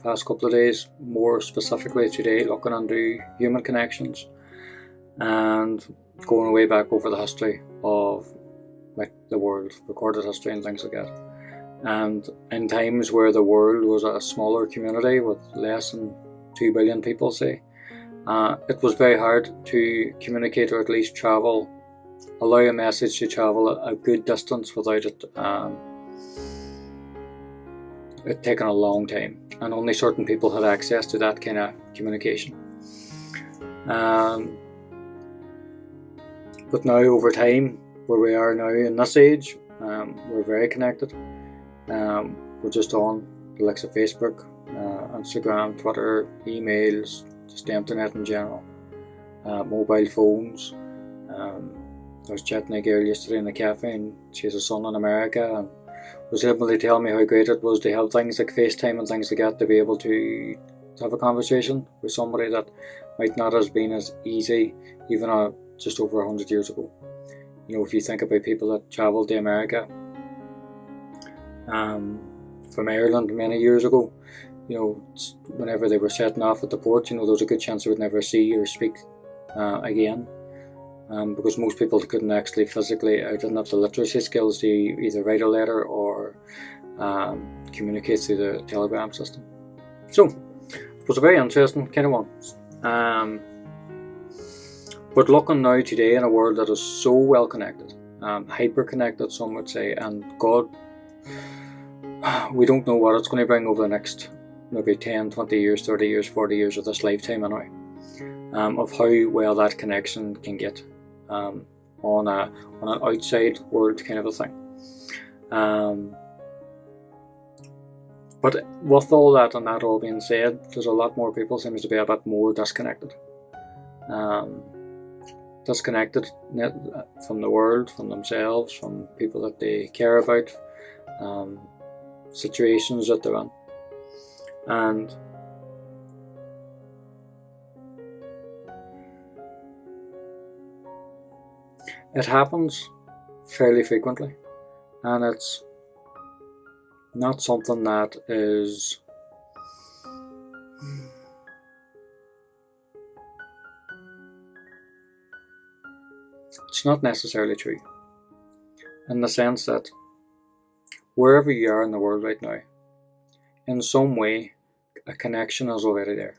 past couple of days, more specifically today, looking into human connections and going way back over the history of the world, recorded history and things like that. And in times where the world was a smaller community with less than 2 billion people, say, it was very hard to communicate, or at least allow a message to travel a good distance without it taking a long time, and only certain people had access to that kind of communication. But now, over time, where we are now in this age, we're very connected. We're just on the likes of Facebook, Instagram, Twitter, emails, just the internet in general, mobile phones. I was chatting to a girl yesterday in the cafe, and she has a son in America, and was able to tell me how great it was to have things like FaceTime and things like that, to be able to have a conversation with somebody that might not have been as easy even just over 100 years ago. If you think about people that travelled to America from Ireland many years ago, whenever they were setting off at the port, there was a good chance they would never see or speak again, because most people couldn't actually physically, didn't have the literacy skills to either write a letter or communicate through the telegram system. So it was a very interesting kind of one. But looking now today in a world that is so well connected, hyper connected, some would say, and God, we don't know what it's going to bring over the next maybe 10, 20 years, 30 years, 40 years of this lifetime anyway, of how well that connection can get on an outside world kind of a thing. But with all that and that all being said, there's a lot more people seems to be a bit more disconnected. Disconnected from the world, from themselves, from people that they care about, situations that they're in. And it happens fairly frequently, and it's not something that is it's not necessarily true, in the sense that wherever you are in the world right now, in some way a connection is already there,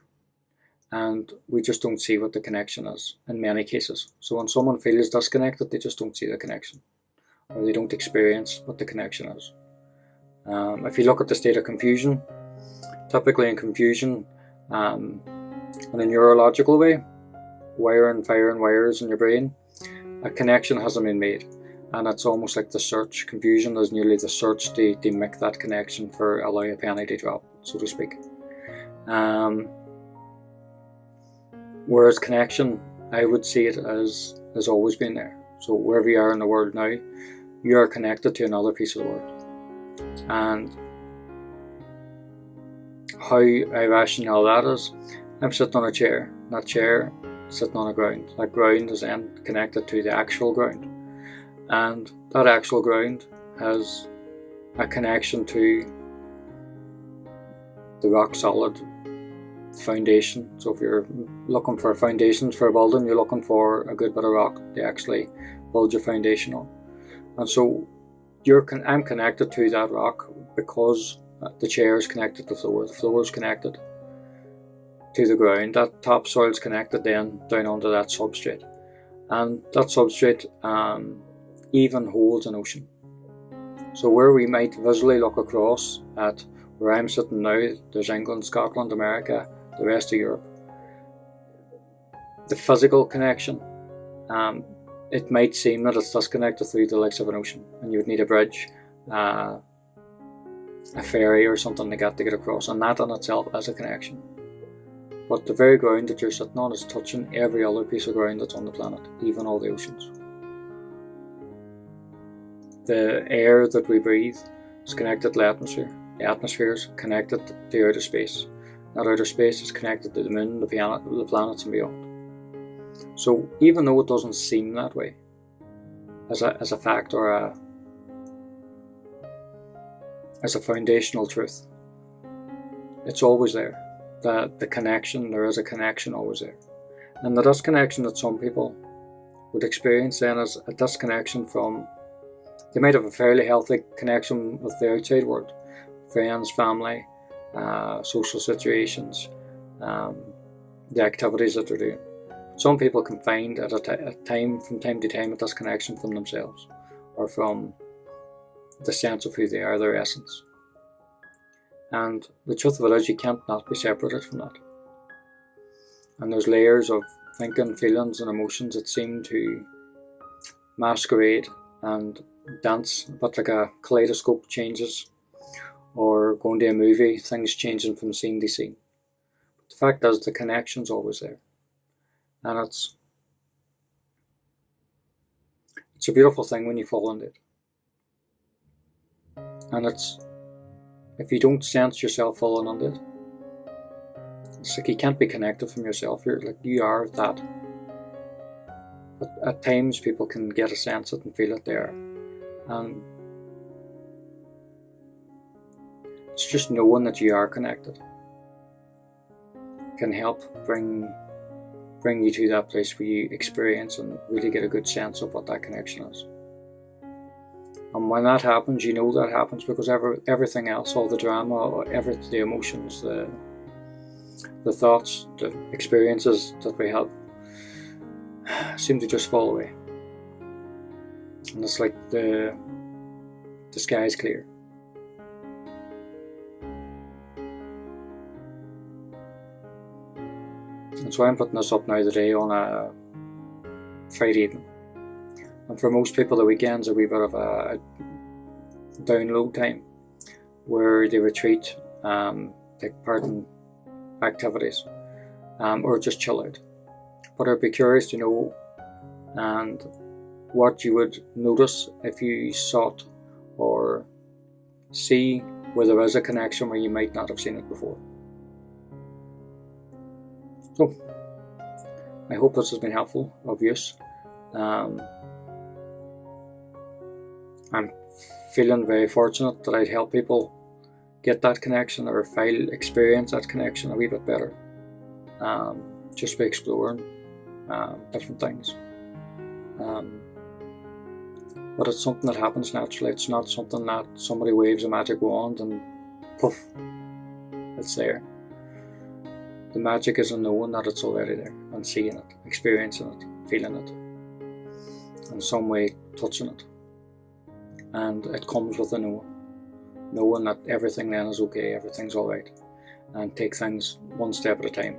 and we just don't see what the connection is in many cases. So when someone feels disconnected, they just don't see the connection, or they don't experience what the connection is. If you look at the state of confusion, typically in confusion, in a neurological way, firing wires in your brain, a connection hasn't been made, and it's almost like the search. Confusion is nearly the search to make that connection for allow a penny to drop, so to speak. Whereas connection, I would see it as has always been there. So wherever you are in the world now, you are connected to another piece of the world. And how irrational that is, I'm sitting on a chair, that chair sitting on a ground. That ground is then connected to the actual ground, and that actual ground has a connection to the rock solid foundation. So if you're looking for foundations for a building, you're looking for a good bit of rock to actually build your foundation on. And so I'm connected to that rock because the chair is connected to the floor. The floor is connected to the ground. That topsoil is connected then down onto that substrate, and that substrate even holds an ocean. So where we might visually look across at where I'm sitting now, there's England, Scotland, America, the rest of Europe. The physical connection, it might seem that it's disconnected through the likes of an ocean, and you would need a bridge, a ferry or something like that to get across, and that in itself is a connection. But the very ground that you're sitting on is touching every other piece of ground that's on the planet, even all the oceans. The air that we breathe is connected to the atmosphere. The atmosphere is connected to outer space. That outer space is connected to the moon, the planets and beyond. So even though it doesn't seem that way, as a fact or as a foundational truth, it's always there. The connection, there is a connection always there. And the disconnection that some people would experience then is a disconnection from, they might have a fairly healthy connection with the outside world, friends, family, social situations, the activities that they're doing. Some people can find from time to time, a disconnection from themselves or from the sense of who they are, their essence. And the truth of it is, you can't not be separated from that. And there's layers of thinking, feelings and emotions that seem to masquerade and dance, but like a kaleidoscope changes, or going to a movie, things changing from scene to scene. But the fact is, the connection's always there. And it's a beautiful thing when you fall into it. And if you don't sense yourself falling into it, it's like you can't be connected from yourself. You are that. But at times people can get a sense of it and feel it there. And it's just knowing that you are connected can help bring you to that place where you experience and really get a good sense of what that connection is. And when that happens, you know that happens because everything else, all the drama, the emotions, the thoughts, the experiences that we have seem to just fall away. And it's like the sky is clear. And so I'm putting this up now today on a Friday evening. And for most people, the weekend's a wee bit of a download time where they retreat, take part in activities, or just chill out. But I'd be curious to know and what you would notice if you sought or see where there is a connection where you might not have seen it before. So, I hope this has been helpful, of use. I'm feeling very fortunate that I'd help people get that connection or experience that connection a wee bit better, just by exploring different things. But it's something that happens naturally. It's not something that somebody waves a magic wand and poof, it's there. The magic is in knowing that it's already there and seeing it, experiencing it, feeling it, in some way touching it. And it comes with a knowing that everything then is okay, everything's alright, and take things one step at a time.